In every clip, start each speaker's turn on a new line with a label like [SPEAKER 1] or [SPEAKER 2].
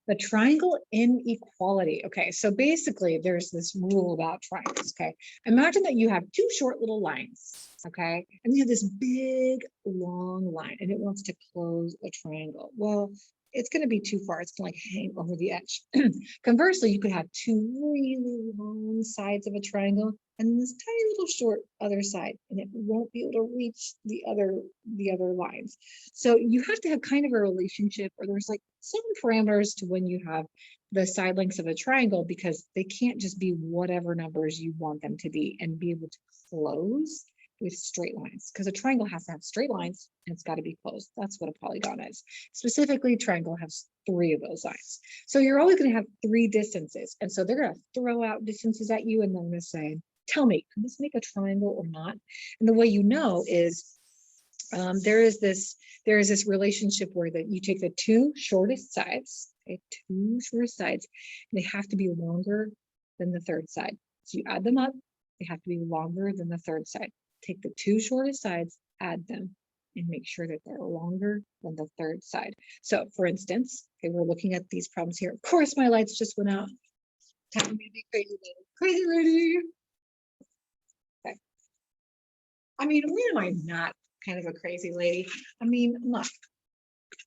[SPEAKER 1] The triangle inequality. Okay, so basically there's this rule about triangles. Okay, imagine that you have two short little lines. Okay, and you have this big long line and it wants to close a triangle. Well, it's going to be too far. It's going to like hang over the edge. Conversely, you could have two really long sides of a triangle and this tiny little short other side, and it won't be able to reach the other lines. So you have to have kind of a relationship, or there's like some parameters to when you have the side lengths of a triangle, because they can't just be whatever numbers you want them to be and be able to close with straight lines, because a triangle has to have straight lines and it's got to be closed. That's what a polygon is. Specifically, triangle has three of those lines. So you're always going to have three distances. And so they're going to throw out distances at you and they're going to say, tell me, can this make a triangle or not? And the way you know is there is this relationship where that you take the two shortest sides, okay, two shortest sides, and they have to be longer than the third side. So you add them up, they have to be longer than the third side. Take the two shortest sides, add them, and make sure that they're longer than the third side. So for instance, okay, we're looking at these problems here. Of course, my lights just went out. Time to be crazy lady. Crazy lady. Okay. I mean, when am I not kind of a crazy lady? I mean, I'm not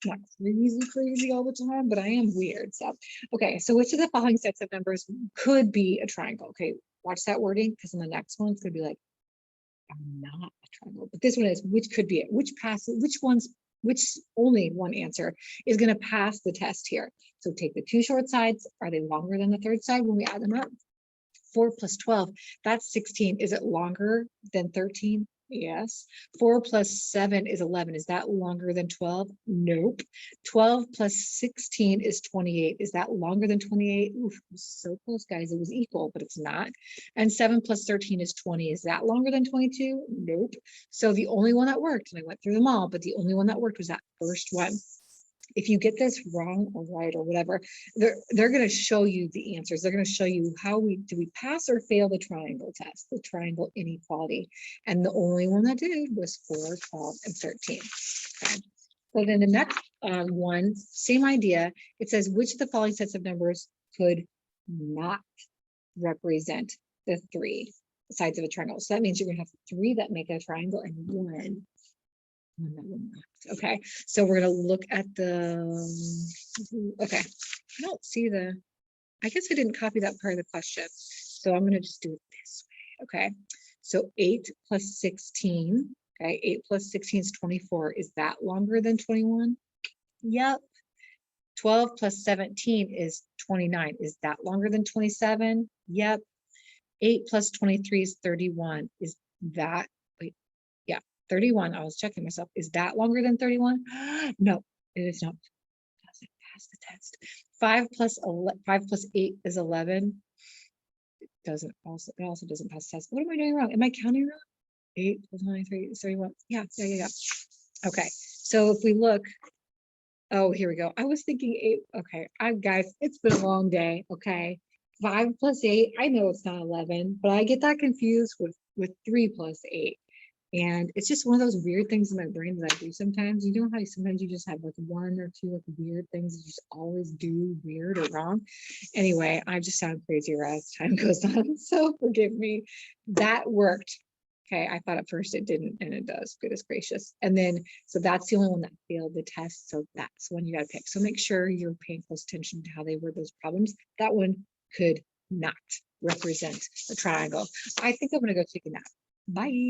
[SPEAKER 1] crazy all the time, but I am weird. So, okay, so which of the following sets of numbers could be a triangle? Okay, watch that wording, because in the next one, it's going to be like, I'm not a triangle, but this one is which could be it, which only one answer is going to pass the test here. So take the two short sides. Are they longer than the third side when we add them up? 4 plus 12, that's 16. Is it longer than 13? Yes. 4 plus 7 is 11. Is that longer than 12? Nope. 12 plus 16 is 28. Is that longer than 28? Oof, it was so close, guys. It was equal, but it's not. And 7 plus 13 is 20. Is that longer than 22? Nope. So the only one that worked, and I went through them all, but the only one that worked was that first one. If you get this wrong or right or whatever, they're going to show you the answers. They're going to show you how we pass or fail the triangle test, the triangle inequality. And the only one that did was 4, 12, and 13. Okay. So then the next one, same idea. It says, which of the following sets of numbers could not represent the three sides of a triangle? So that means you're going to have three that make a triangle and one that will not. Okay, so we're going to look at the, okay, I don't see I guess I didn't copy that part of the question. So I'm going to just do it this way. Okay, so 8 plus 16. Okay, 8 plus 16 is 24. Is that longer than 21? Yep. 12 plus 17 is 29. Is that longer than 27? Yep. 8 plus 23 is 31. Is that, wait, yeah, 31. I was checking myself. Is that longer than 31? No, it is not. Doesn't pass the test. 5 plus 8 is 11. It also doesn't pass the test. What am I doing wrong? Am I counting wrong? 8 plus 23 is 31. Yeah. Okay, so if we look, oh, here we go. I was thinking 8. Okay, guys, it's been a long day. Okay, 5 plus 8. I know it's not 11, but I get that confused with 3 plus 8. And it's just one of those weird things in my brain that I do sometimes. You know how sometimes you just have like 1 or 2 like weird things that you just always do weird or wrong. Anyway, I just sound crazier as time goes on, so forgive me. That worked. Okay, I thought at first it didn't, and it does. Goodness gracious. And then, so that's the only one that failed the test. So that's one you got to pick. So make sure you're paying close attention to how they word those problems. That one could not represent a triangle. I think I'm going to go take a nap. Bye.